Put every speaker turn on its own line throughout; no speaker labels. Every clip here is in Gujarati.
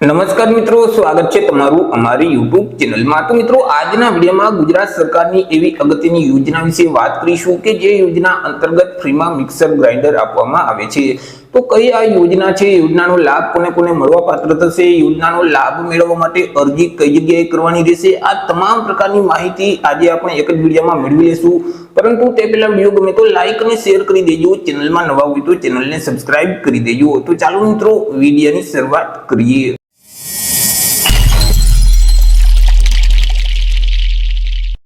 નમસ્કાર મિત્રો, સ્વાગત છે તમારું અમારી YouTube ચેનલમાં। તો મિત્રો, આજના વિડીયોમાં ગુજરાત સરકારની એવી અગત્યની યોજના વિશે વાત કરીશું કે જે યોજના અંતર્ગત ફ્રીમાં મિક્સર ગ્રાઇન્ડર આપવામાં આવે છે। તો કઈ આ યોજના છે, યોજનાનો લાભ કોને કોને મળવાપાત્ર થશે, યોજનાનો લાભ મેળવવા માટે અરજી કઈ જગ્યાએ કરવાની રહેશે, આ તમામ પ્રકારની માહિતી આજે આપણે એક જ વિડીયોમાં મેળવી લેશું। પરંતુ તે પહેલા વિડીયો ગમે તો લાઈક અને શેર કરી દેજો, ચેનલમાં નવા હોય તો ચેનલને સબસ્ક્રાઇબ કરી દેજો। તો ચાલો મિત્રો, વિડીયોની શરૂઆત કરીએ।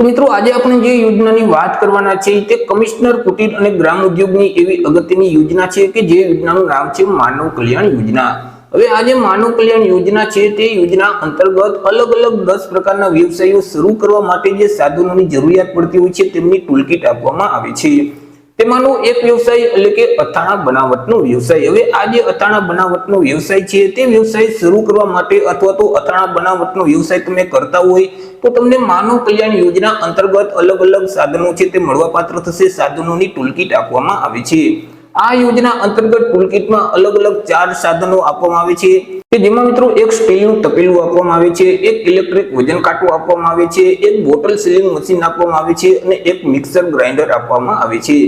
મિત્રો, આજે આપણે જે યોજનાની વાત કરવાના છે તે કમિશનર કુટીર અને ગ્રામ ઉદ્યોગની એવી અગત્યની યોજના છે કે જે યોજનાનું નામ છે માનવ કલ્યાણ યોજના। હવે આ જે માનવ કલ્યાણ યોજના છે તે યોજના અંતર્ગત અલગ અલગ 10 પ્રકારના વ્યવસાયો શરૂ કરવા માટે જે સાધનોની જરૂરિયાત પડતી હોય છે તેમની ટૂલકીટ આપવામાં આવે છે। તેમાંનો એક વ્યવસાય એટલે કે અથાણા બનાવટનો વ્યવસાય। હવે આ જે અથાણા બનાવટનો વ્યવસાય છે તે વ્યવસાય શરૂ કરવા માટે અથવા તો અથાણા બનાવટનો વ્યવસાય તમે કરતા હોય તો તમને માનવ કલ્યાણ યોજના અંતર્ગત અલગ અલગ સાધનો છે તે મળવાપાત્ર થશે, સાધનોની ટૂલકીટ આપવામાં આવે છે। આ યોજના અંતર્ગત ટૂલકીટમાં અલગ અલગ 4 સાધનો આપવામાં આવે છે કે જેમાં મિત્રો એક સ્ટીલનું તપેલું આપવામાં આવે છે, એક ઇલેક્ટ્રિક વજન કાંટો આપવામાં આવે છે, એક બોટલ સીલિંગ મશીન આપવામાં આવે છે અને એક મિક્સર ગ્રાઇન્ડર આપવામાં આવે છે।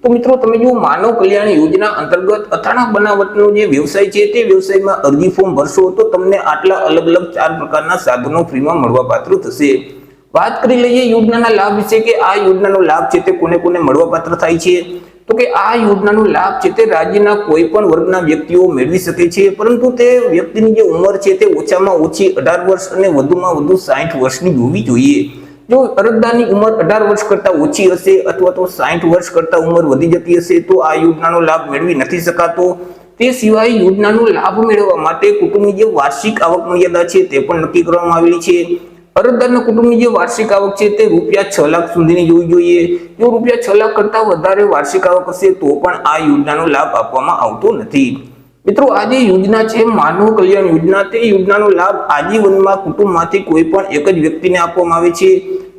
તો મિત્રો, તમે જો માનવ કલ્યાણ યોજના અંતર્ગત અથાણા બનાવટનો જે વ્યવસાય છે તે વ્યવસાયમાં અરજી ફોર્મ ભરશો તો તમને આટલા અલગ અલગ 4 પ્રકારના સાધનો ફ્રીમાં મળવાપાત્ર થશે। વાત કરી લઈએ યોજનાના લાભ વિશે કે આ યોજનાનો લાભ છે તે કોને કોને મળવાપાત્ર થાય છે। તો કે આ યોજનાનો લાભ છે તે રાજ્યના કોઈ પણ વર્ગના વ્યક્તિઓ મેળવી શકે છે, પરંતુ તે વ્યક્તિની જે ઉંમર છે તે ઓછામાં ઓછી 18 વર્ષ અને વધુમાં વધુ 60 વર્ષની હોવી જોઈએ। જો અરજદારની ઉંમર 18 વર્ષ કરતા ઓછી હશે અથવા તો 60 વર્ષ કરતા ઉંમર વધી જતી હશે તો આ યોજનાનો લાભ મેળવી નથી શકાતો। તે સિવાય યોજનાનો લાભ મેળવવા માટે કુટુંબની જે વાર્ષિક આવક મર્યાદા છે તે પણ નક્કી કરવામાં આવેલી છે। અરજદારના કુટુંબની જે વાર્ષિક આવક છે તે રૂપિયા 6 લાખ સુધીની હોવી જોઈએ। જો રૂપિયા 6 લાખ કરતા વધારે વાર્ષિક આવક હશે તો પણ આ યોજનાનો લાભ આપવામાં આવતો નથી। મિત્રો, આ જે યોજના છે માનવ કલ્યાણ યોજના, તે યોજનાનો લાભ આજીવનમાં કુટુંબમાંથી કોઈ પણ એક જ વ્યક્તિને આપવામાં આવે છે।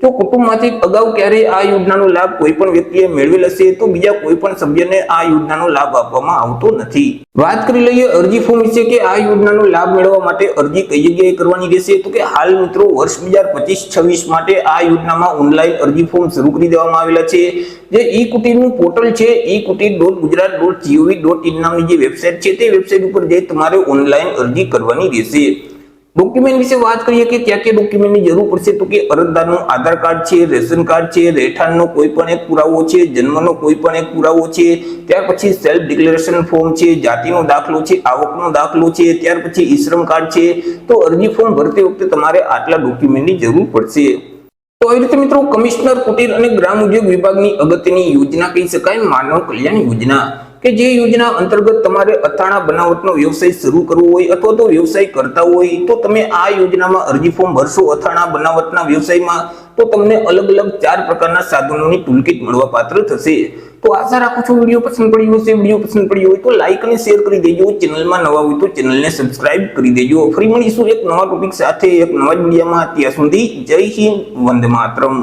જો કુટુંબમાંથી અગાઉ ક્યારેય આ યોજનાનો લાભ કોઈ પણ વ્યક્તિએ મેળવેલ હશે તો બીજા કોઈ પણ સભ્યને આ યોજનાનો લાભ આપવામાં આવતો નથી। વાત કરી લઈએ અરજી ફોર્મ વિશે કે આ યોજનાનો લાભ મેળવવા માટે અરજી કઈ જગ્યાએ કરવાની રહેશે। તો કે હાલ મિત્રો વર્ષ 2025-26 માટે આ યોજનામાં ઓનલાઈન અરજી ફોર્મ શરૂ કરી દેવામાં આવેલા છે। જે ઈ કુટીરનું પોર્ટલ છે ekutir.gujarat.gov.in નામની જે વેબસાઇટ છે તે વેબસાઇટ ઉપર જઈ તમારે ઓનલાઈન અરજી કરવાની રહેશે। ડોક્યુમેન્ટ વિશે વાત કરીએ કે ક્યાં ક્યાં ડોક્યુમેન્ટની જરૂર પડશે તો કે અરજદારનું આધાર કાર્ડ છે, રેશન કાર્ડ છે, રહેઠાણનો કોઈ પણ એક પુરાવો છે, જન્મનો કોઈ પણ એક પુરાવો છે, ત્યાર પછી સેલ્ફ ડિક્લેરેશન ફોર્મ છે, જાતિનો દાખલો છે, આવકનો દાખલો છે, ત્યાર પછી ઈ શ્રમ કાર્ડ છે। તો અરજી ફોર્મ ભરતી વખતે તમારે આટલા ડોક્યુમેન્ટની જરૂર પડશે। તો આવી રીતે મિત્રો, કમિશનર કુટીર અને ગ્રામ ઉદ્યોગ વિભાગની અગત્યની યોજના કહી શકાય માનવ કલ્યાણ યોજના, કે જે યોજના અંતર્ગત તમારે અથાણા બનાવટનો વ્યવસાય શરૂ કરવો હોય અથવા તો વ્યવસાય કરતા હોય તો તમે આ યોજનામાં અરજી ફોર્મ ભરશો અથાણા બનાવટના વ્યવસાયમાં તો તમને અલગ અલગ 4 પ્રકારના સાધનોની ટૂલકીટ મળવાપાત્ર થશે। તો આશા રાખું છું વિડીયો પસંદ પડ્યો હશે। વિડીયો પસંદ પડ્યો હોય તો લાઈક અને શેર કરી દેજો, ચેનલમાં નવા હોય તો ચેનલને સબસ્ક્રાઇબ કરી દેજો। ફરી મળીશું એક નવા ટોપિક સાથે એક નવા વિડીયોમાં। ત્યાં સુધી જય હિન્દ, વંદે માતરમ।